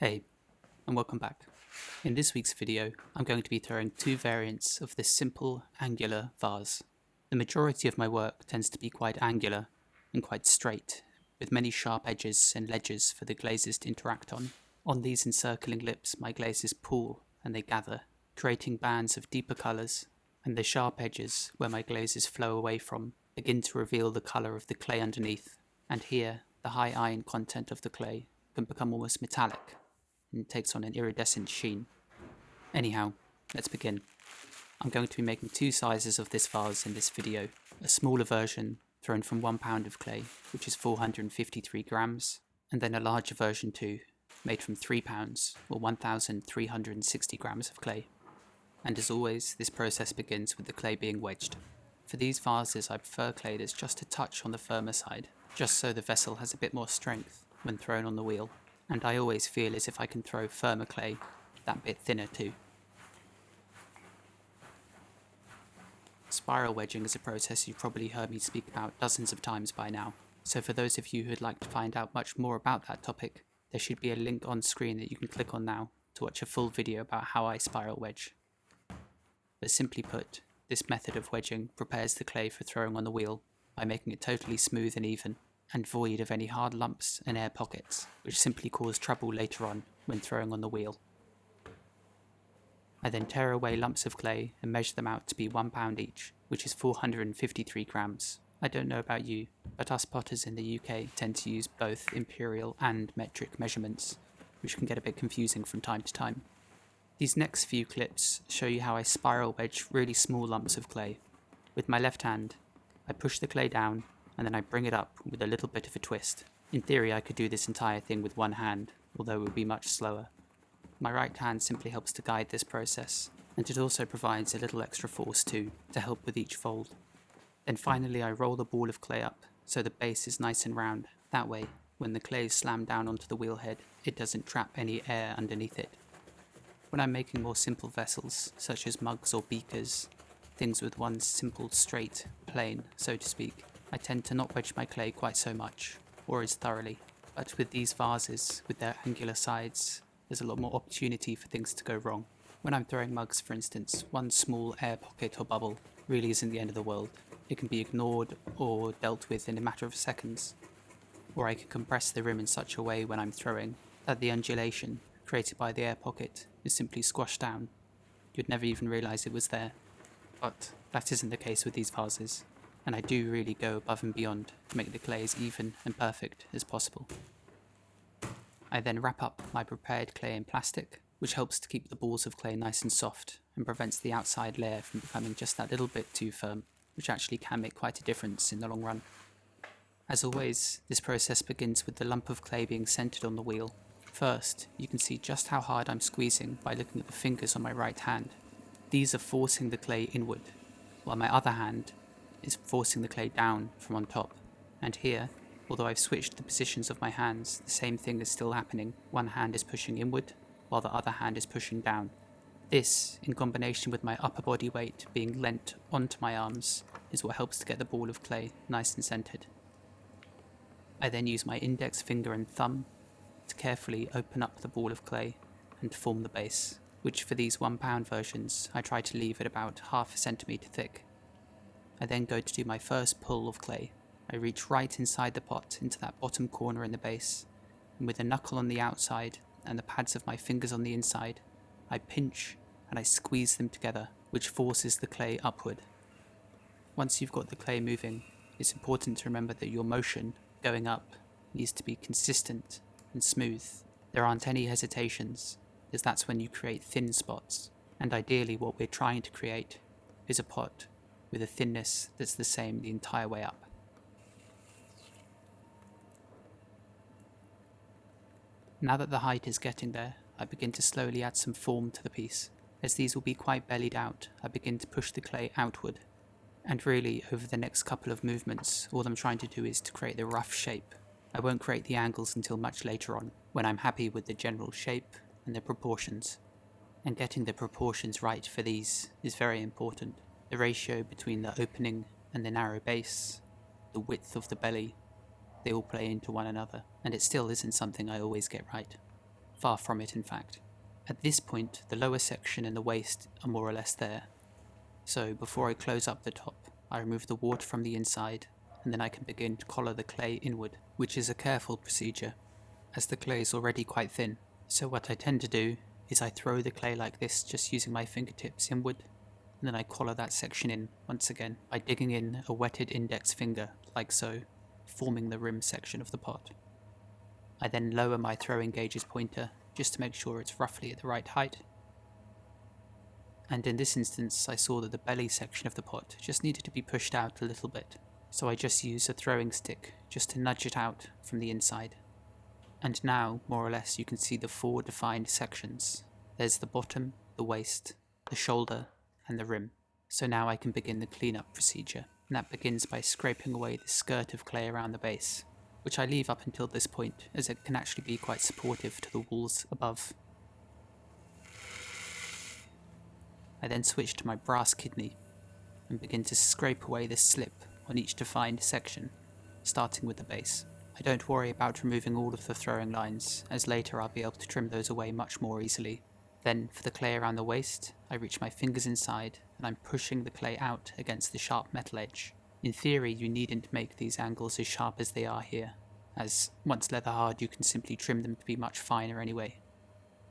Hey, and welcome back. In this week's video, I'm going to be throwing two variants of this simple, angular vase. The majority of my work tends to be quite angular and quite straight, with many sharp edges and ledges for the glazes to interact on. On these encircling lips, my glazes pool and they gather, creating bands of deeper colours, and the sharp edges, where my glazes flow away from, begin to reveal the colour of the clay underneath, and here, the high iron content of the clay can become almost metallic, and takes on an iridescent sheen. Anyhow, let's begin. I'm going to be making two sizes of this vase in this video. A smaller version, thrown from 1 pound of clay, which is 453 grams, and then a larger version too, made from 3 pounds, or 1,360 grams of clay. And as always, this process begins with the clay being wedged. For these vases, I prefer clay that's just a touch on the firmer side, just so the vessel has a bit more strength when thrown on the wheel. And I always feel as if I can throw firmer clay that bit thinner too. Spiral wedging is a process you've probably heard me speak about dozens of times by now, so for those of you who'd like to find out much more about that topic, there should be a link on screen that you can click on now to watch a full video about how I spiral wedge. But simply put, this method of wedging prepares the clay for throwing on the wheel by making it totally smooth and even, and void of any hard lumps and air pockets, which simply cause trouble later on when throwing on the wheel. I then tear away lumps of clay and measure them out to be 1 pound each, which is 453 grams. I don't know about you, but us potters in the UK tend to use both imperial and metric measurements, which can get a bit confusing from time to time. These next few clips show you how I spiral wedge really small lumps of clay. With my left hand, I push the clay down and then I bring it up with a little bit of a twist. In theory, I could do this entire thing with one hand, although it would be much slower. My right hand simply helps to guide this process, and it also provides a little extra force too, to help with each fold. Then finally I roll the ball of clay up, so the base is nice and round. That way, when the clay is slammed down onto the wheel head, it doesn't trap any air underneath it. When I'm making more simple vessels, such as mugs or beakers, things with one simple, straight plane, so to speak, I tend to not wedge my clay quite so much, or as thoroughly. But with these vases, with their angular sides, there's a lot more opportunity for things to go wrong. When I'm throwing mugs, for instance, one small air pocket or bubble really isn't the end of the world. It can be ignored or dealt with in a matter of seconds. Or I can compress the rim in such a way when I'm throwing that the undulation created by the air pocket is simply squashed down. You'd never even realise it was there. But that isn't the case with these vases, and I do really go above and beyond to make the clay as even and perfect as possible. I then wrap up my prepared clay in plastic, which helps to keep the balls of clay nice and soft and prevents the outside layer from becoming just that little bit too firm, which actually can make quite a difference in the long run. As always, this process begins with the lump of clay being centered on the wheel. First, you can see just how hard I'm squeezing by looking at the fingers on my right hand. These are forcing the clay inward, while my other hand is forcing the clay down from on top. And here, although I've switched the positions of my hands, the same thing is still happening. One hand is pushing inward, while the other hand is pushing down. This, in combination with my upper body weight being lent onto my arms, is what helps to get the ball of clay nice and centered. I then use my index finger and thumb to carefully open up the ball of clay and form the base, which for these 1 pound versions I try to leave at about ½ centimetre thick. I then go to do my first pull of clay. I reach right inside the pot into that bottom corner in the base, and with a knuckle on the outside and the pads of my fingers on the inside, I pinch and I squeeze them together, which forces the clay upward. Once you've got the clay moving, it's important to remember that your motion going up needs to be consistent and smooth. There aren't any hesitations, as that's when you create thin spots, and ideally what we're trying to create is a pot with a thinness that's the same the entire way up. Now that the height is getting there, I begin to slowly add some form to the piece. As these will be quite bellied out, I begin to push the clay outward. And really, over the next couple of movements, all I'm trying to do is to create the rough shape. I won't create the angles until much later on, when I'm happy with the general shape and the proportions. And getting the proportions right for these is very important. The ratio between the opening and the narrow base, the width of the belly, they all play into one another, and it still isn't something I always get right. far from it in fact. At this point, the lower section and the waist are more or less there. So before I close up the top, I remove the water from the inside, and then I can begin to collar the clay inward, which is a careful procedure, as the clay is already quite thin. So what I tend to do is I throw the clay like this, just using my fingertips inward, and then I collar that section in once again by digging in a wetted index finger, like so, forming the rim section of the pot. I then lower my throwing gauge's pointer, just to make sure it's roughly at the right height. And in this instance, I saw that the belly section of the pot just needed to be pushed out a little bit, so I just use a throwing stick just to nudge it out from the inside. And now, more or less, you can see the 4 defined sections. There's the bottom, the waist, the shoulder, and the rim. So now I can begin the cleanup procedure, and that begins by scraping away the skirt of clay around the base, which I leave up until this point, as it can actually be quite supportive to the walls above. I then switch to my brass kidney, and begin to scrape away the slip on each defined section, starting with the base. I don't worry about removing all of the throwing lines, as later I'll be able to trim those away much more easily. Then, for the clay around the waist, I reach my fingers inside, and I'm pushing the clay out against the sharp metal edge. In theory, you needn't make these angles as sharp as they are here, as once leather hard you can simply trim them to be much finer anyway.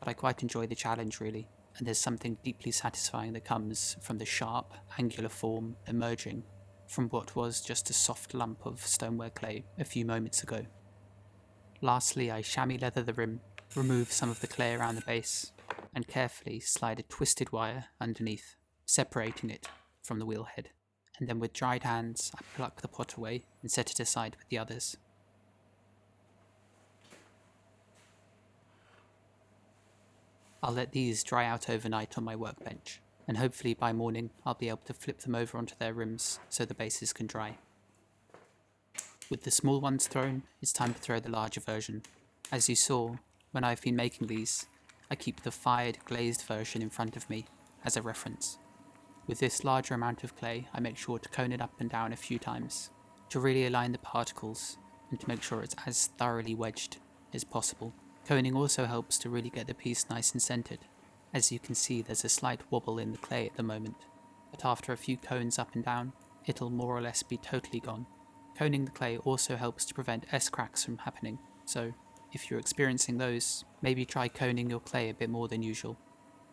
But I quite enjoy the challenge really, and there's something deeply satisfying that comes from the sharp, angular form emerging from what was just a soft lump of stoneware clay a few moments ago. Lastly, I chamois leather the rim, remove some of the clay around the base, and carefully slide a twisted wire underneath, separating it from the wheel head. And then with dried hands, I pluck the pot away and set it aside with the others. I'll let these dry out overnight on my workbench, and hopefully by morning I'll be able to flip them over onto their rims so the bases can dry. With the small ones thrown, it's time to throw the larger version. As you saw, when I've been making these, I keep the fired glazed version in front of me as a reference. With this larger amount of clay, I make sure to cone it up and down a few times, to really align the particles and to make sure it's as thoroughly wedged as possible. Coning also helps to really get the piece nice and centered. As you can see, there's a slight wobble in the clay at the moment, but after a few cones up and down, it'll more or less be totally gone. Coning the clay also helps to prevent S-cracks from happening, so if you're experiencing those, maybe try coning your clay a bit more than usual.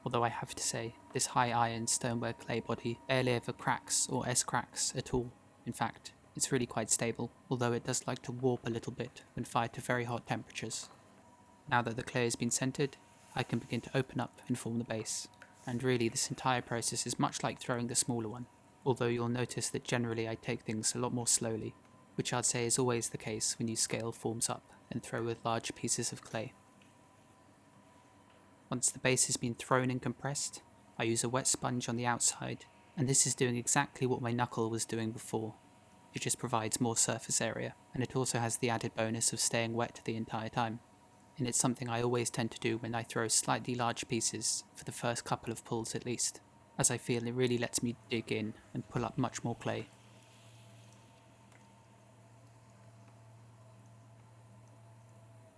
Although I have to say, this high iron stoneware clay body barely ever cracks or S-cracks at all. In fact, it's really quite stable, although it does like to warp a little bit when fired to very hot temperatures. Now that the clay has been centered, I can begin to open up and form the base. And really this entire process is much like throwing the smaller one, although you'll notice that generally I take things a lot more slowly, which I'd say is always the case when you scale forms up and throw with large pieces of clay. Once the base has been thrown and compressed, I use a wet sponge on the outside, and this is doing exactly what my knuckle was doing before. It just provides more surface area, and it also has the added bonus of staying wet the entire time. And it's something I always tend to do when I throw slightly large pieces, for the first couple of pulls at least, as I feel it really lets me dig in and pull up much more clay.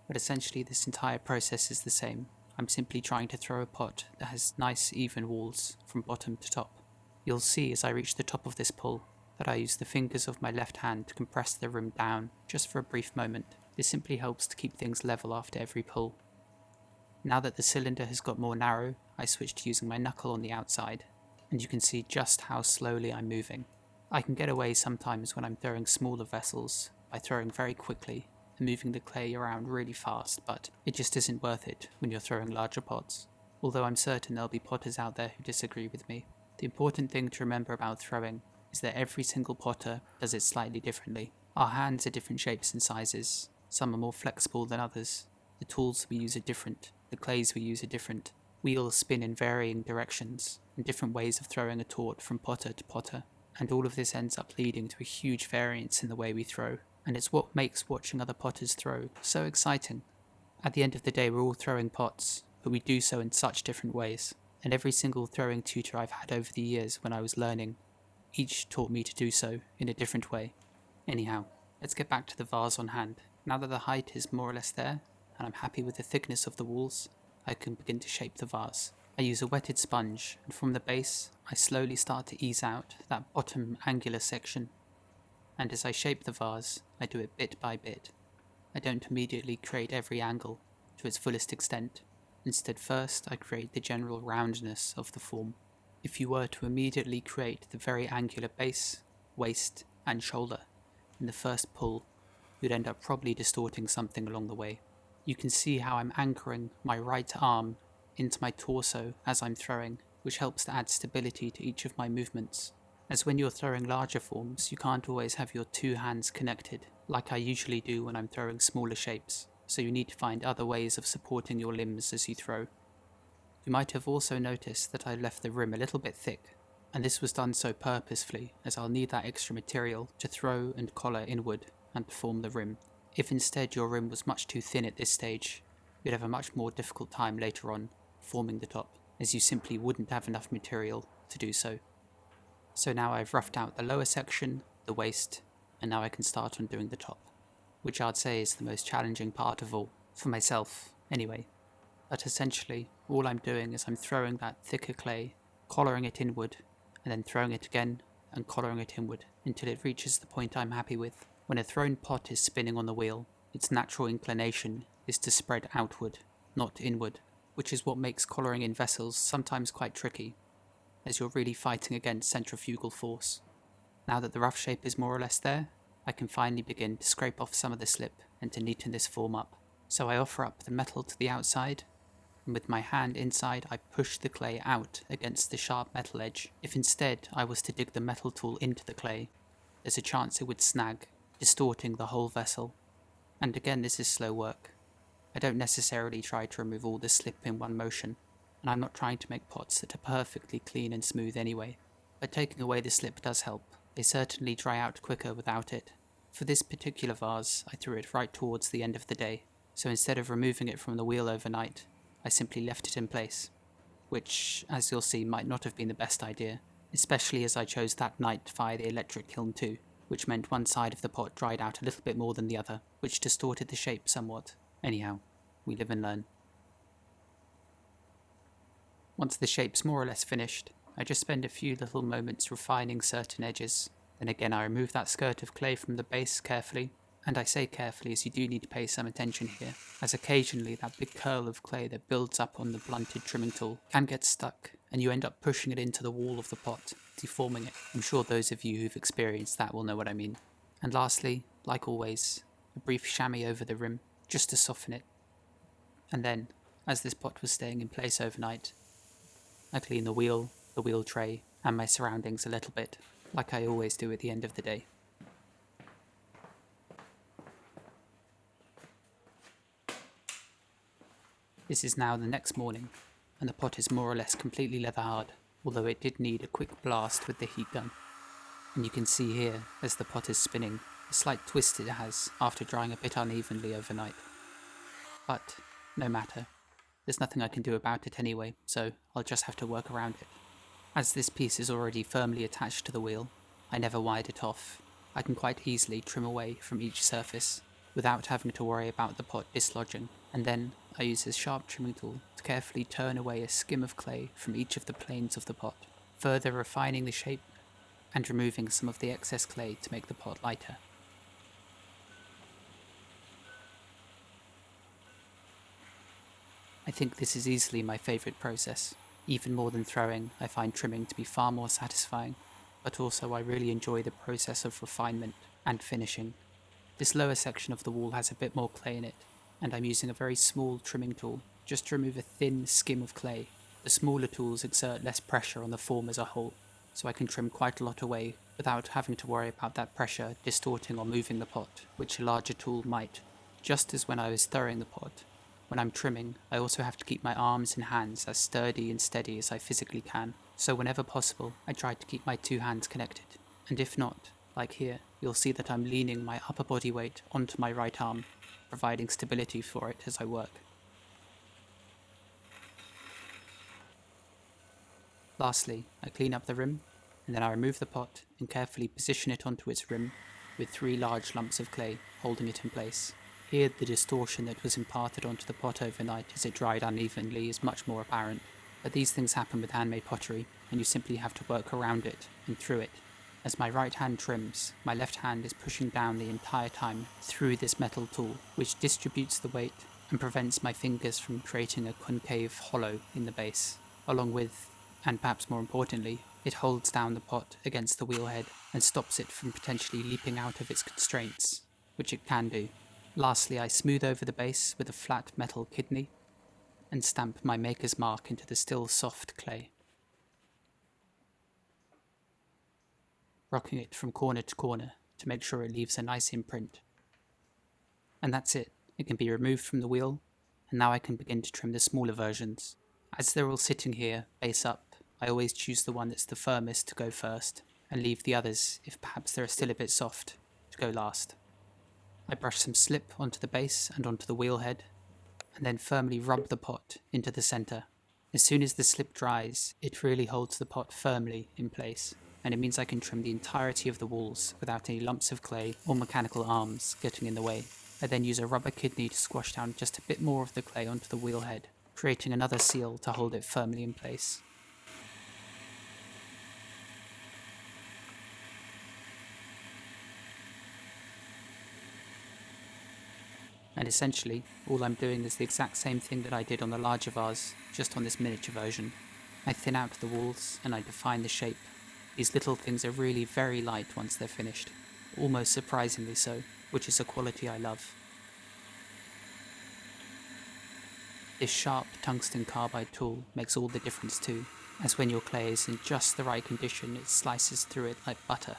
But essentially this entire process is the same. I'm simply trying to throw a pot that has nice even walls from bottom to top. You'll see as I reach the top of this pull that I use the fingers of my left hand to compress the rim down just for a brief moment. This simply helps to keep things level after every pull. Now that the cylinder has got more narrow, I switch to using my knuckle on the outside, and you can see just how slowly I'm moving. I can get away sometimes when I'm throwing smaller vessels by throwing very quickly and moving the clay around really fast, but it just isn't worth it when you're throwing larger pots. Although I'm certain there'll be potters out there who disagree with me. The important thing to remember about throwing is that every single potter does it slightly differently. Our hands are different shapes and sizes. Some are more flexible than others. The tools we use are different. The clays we use are different. Wheels spin in varying directions, and different ways of throwing a tort from potter to potter. And all of this ends up leading to a huge variance in the way we throw. And it's what makes watching other potters throw so exciting. At the end of the day, we're all throwing pots, but we do so in such different ways. And every single throwing tutor I've had over the years when I was learning, each taught me to do so in a different way. Anyhow, let's get back to the vase on hand. Now that the height is more or less there, and I'm happy with the thickness of the walls, I can begin to shape the vase. I use a wetted sponge, and from the base, I slowly start to ease out that bottom angular section. And as I shape the vase, I do it bit by bit. I don't immediately create every angle to its fullest extent. Instead, first I create the general roundness of the form. If you were to immediately create the very angular base, waist, and shoulder in the first pull, you'd end up probably distorting something along the way. You can see how I'm anchoring my right arm into my torso as I'm throwing, which helps to add stability to each of my movements. As when you're throwing larger forms, you can't always have your two hands connected, like I usually do when I'm throwing smaller shapes, so you need to find other ways of supporting your limbs as you throw. You might have also noticed that I left the rim a little bit thick, and this was done so purposefully, as I'll need that extra material to throw and collar inward and to form the rim. If instead your rim was much too thin at this stage, you'd have a much more difficult time later on forming the top, as you simply wouldn't have enough material to do so. So now I've roughed out the lower section, the waist, and now I can start on doing the top, which I'd say is the most challenging part of all, for myself anyway. But essentially, all I'm doing is I'm throwing that thicker clay, collaring it inward, and then throwing it again and collaring it inward until it reaches the point I'm happy with. When a thrown pot is spinning on the wheel, its natural inclination is to spread outward, not inward, which is what makes collaring in vessels sometimes quite tricky, as you're really fighting against centrifugal force. Now that the rough shape is more or less there, I can finally begin to scrape off some of the slip and to neaten this form up. So I offer up the metal to the outside, and with my hand inside I push the clay out against the sharp metal edge. If instead I was to dig the metal tool into the clay, there's a chance it would snag, distorting the whole vessel. And again, this is slow work. I don't necessarily try to remove all the slip in one motion, and I'm not trying to make pots that are perfectly clean and smooth anyway. But taking away the slip does help. They certainly dry out quicker without it. For this particular vase, I threw it right towards the end of the day, so instead of removing it from the wheel overnight, I simply left it in place, which, as you'll see, might not have been the best idea, especially as I chose that night via the electric kiln too, which meant one side of the pot dried out a little bit more than the other, which distorted the shape somewhat. Anyhow, we live and learn. Once the shape's more or less finished, I just spend a few little moments refining certain edges. Then again I remove that skirt of clay from the base carefully, and I say carefully as you do need to pay some attention here, as occasionally that big curl of clay that builds up on the blunted trimming tool can get stuck, and you end up pushing it into the wall of the pot, deforming it. I'm sure those of you who've experienced that will know what I mean. And lastly, like always, a brief chamois over the rim, just to soften it. And then, as this pot was staying in place overnight, I clean the wheel tray, and my surroundings a little bit, like I always do at the end of the day. This is now the next morning, and the pot is more or less completely leather hard, although it did need a quick blast with the heat gun. And you can see here, as the pot is spinning, the slight twist it has after drying a bit unevenly overnight. But, no matter. There's nothing I can do about it anyway, so I'll just have to work around it. As this piece is already firmly attached to the wheel, I never wired it off. I can quite easily trim away from each surface, without having to worry about the pot dislodging, and then I use this sharp trimming tool to carefully turn away a skim of clay from each of the planes of the pot, further refining the shape and removing some of the excess clay to make the pot lighter. I think this is easily my favourite process. Even more than throwing, I find trimming to be far more satisfying, but also I really enjoy the process of refinement and finishing. This lower section of the wall has a bit more clay in it, and I'm using a very small trimming tool just to remove a thin skim of clay. The smaller tools exert less pressure on the form as a whole, so I can trim quite a lot away without having to worry about that pressure distorting or moving the pot, which a larger tool might. Just as when I was throwing the pot, when I'm trimming, I also have to keep my arms and hands as sturdy and steady as I physically can, so whenever possible, I try to keep my two hands connected. And if not, like here, you'll see that I'm leaning my upper body weight onto my right arm, providing stability for it as I work. Lastly, I clean up the rim, and then I remove the pot and carefully position it onto its rim with 3 large lumps of clay holding it in place. Here the distortion that was imparted onto the pot overnight as it dried unevenly is much more apparent, but these things happen with handmade pottery, and you simply have to work around it and through it. As my right hand trims, my left hand is pushing down the entire time through this metal tool, which distributes the weight and prevents my fingers from creating a concave hollow in the base, along with, and perhaps more importantly, it holds down the pot against the wheel head and stops it from potentially leaping out of its constraints, which it can do. Lastly, I smooth over the base with a flat metal kidney and stamp my maker's mark into the still soft clay, rocking it from corner to corner to make sure it leaves a nice imprint. And that's it. It can be removed from the wheel, and now I can begin to trim the smaller versions. As they're all sitting here, base up, I always choose the one that's the firmest to go first, and leave the others, if perhaps they're still a bit soft, to go last. I brush some slip onto the base and onto the wheel head, and then firmly rub the pot into the centre. As soon as the slip dries, it really holds the pot firmly in place, and it means I can trim the entirety of the walls without any lumps of clay or mechanical arms getting in the way. I then use a rubber kidney to squash down just a bit more of the clay onto the wheel head, creating another seal to hold it firmly in place. And essentially, all I'm doing is the exact same thing that I did on the larger vase, just on this miniature version. I thin out the walls and I define the shape. These little things are really very light once they're finished, almost surprisingly so, which is a quality I love. This sharp tungsten carbide tool makes all the difference too, as when your clay is in just the right condition it slices through it like butter.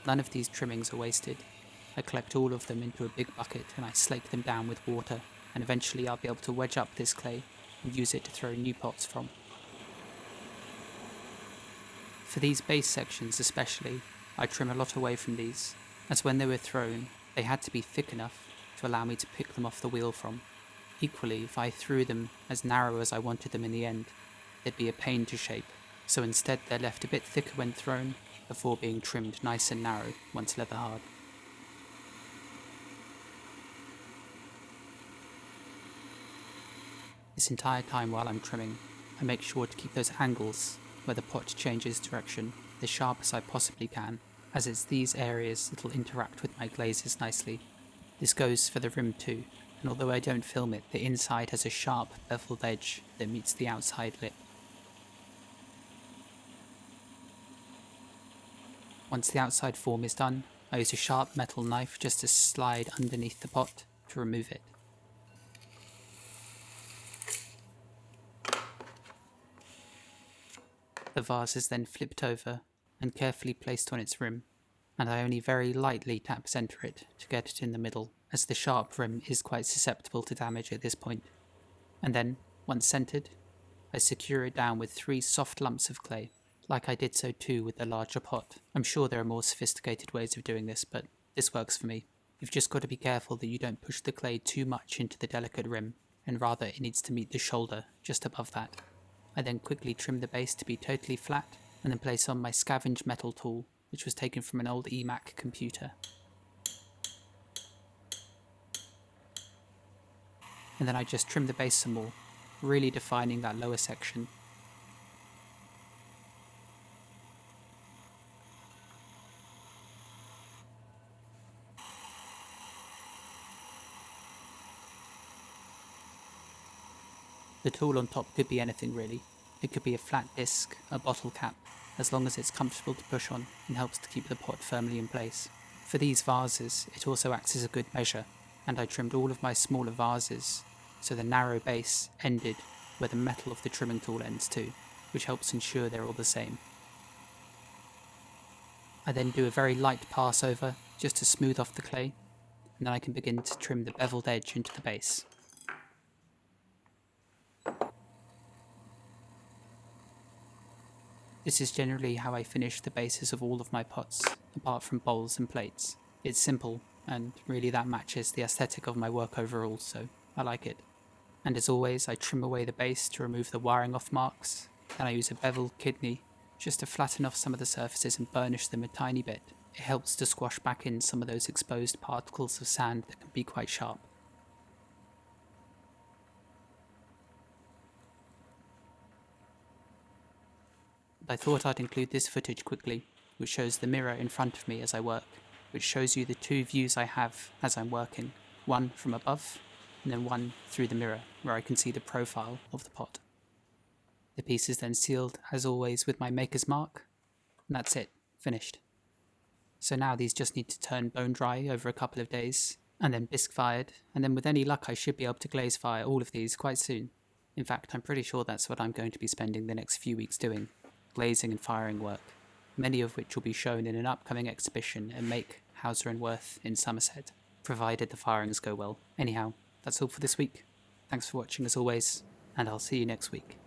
None of these trimmings are wasted. I collect all of them into a big bucket and I slake them down with water, and eventually I'll be able to wedge up this clay and use it to throw new pots from. For these base sections especially, I trim a lot away from these, as when they were thrown, they had to be thick enough to allow me to pick them off the wheel from. Equally, if I threw them as narrow as I wanted them in the end, they'd be a pain to shape, so instead they're left a bit thicker when thrown, before being trimmed nice and narrow once leather hard. This entire time while I'm trimming, I make sure to keep those angles where the pot changes direction as sharp as I possibly can, as it's these areas that'll interact with my glazes nicely. This goes for the rim too, and although I don't film it, the inside has a sharp beveled edge that meets the outside lip. Once the outside form is done, I use a sharp metal knife just to slide underneath the pot to remove it. The vase is then flipped over and carefully placed on its rim, and I only very lightly tap center it to get it in the middle, as the sharp rim is quite susceptible to damage at this point. And then, once centered, I secure it down with 3 soft lumps of clay, like I did so too with the larger pot. I'm sure there are more sophisticated ways of doing this, but this works for me. You've just got to be careful that you don't push the clay too much into the delicate rim, and rather it needs to meet the shoulder just above that. I then quickly trim the base to be totally flat, and then place on my scavenged metal tool, which was taken from an old eMac computer. And then I just trim the base some more, really defining that lower section. The tool on top could be anything really. It could be a flat disc, a bottle cap, as long as it's comfortable to push on and helps to keep the pot firmly in place. For these vases, it also acts as a good measure, and I trimmed all of my smaller vases, so the narrow base ended where the metal of the trimming tool ends too, which helps ensure they're all the same. I then do a very light pass over, just to smooth off the clay, and then I can begin to trim the beveled edge into the base. This is generally how I finish the bases of all of my pots, apart from bowls and plates. It's simple, and really that matches the aesthetic of my work overall, so I like it. And as always, I trim away the base to remove the wiring off marks, Then I use a beveled kidney just to flatten off some of the surfaces and burnish them a tiny bit. It helps to squash back in some of those exposed particles of sand that can be quite sharp. I thought I'd include this footage quickly, which shows the mirror in front of me as I work, which shows you the two views I have as I'm working, one from above, and then one through the mirror, where I can see the profile of the pot. The piece is then sealed, as always, with my maker's mark, and that's it, finished. So now these just need to turn bone dry over a couple of days, and then bisque fired, and then with any luck I should be able to glaze fire all of these quite soon. In fact, I'm pretty sure that's what I'm going to be spending the next few weeks doing, glazing and firing work, many of which will be shown in an upcoming exhibition at Make, Hauser and Worth in Somerset, provided the firings go well. Anyhow, that's all for this week. Thanks for watching as always, and I'll see you next week.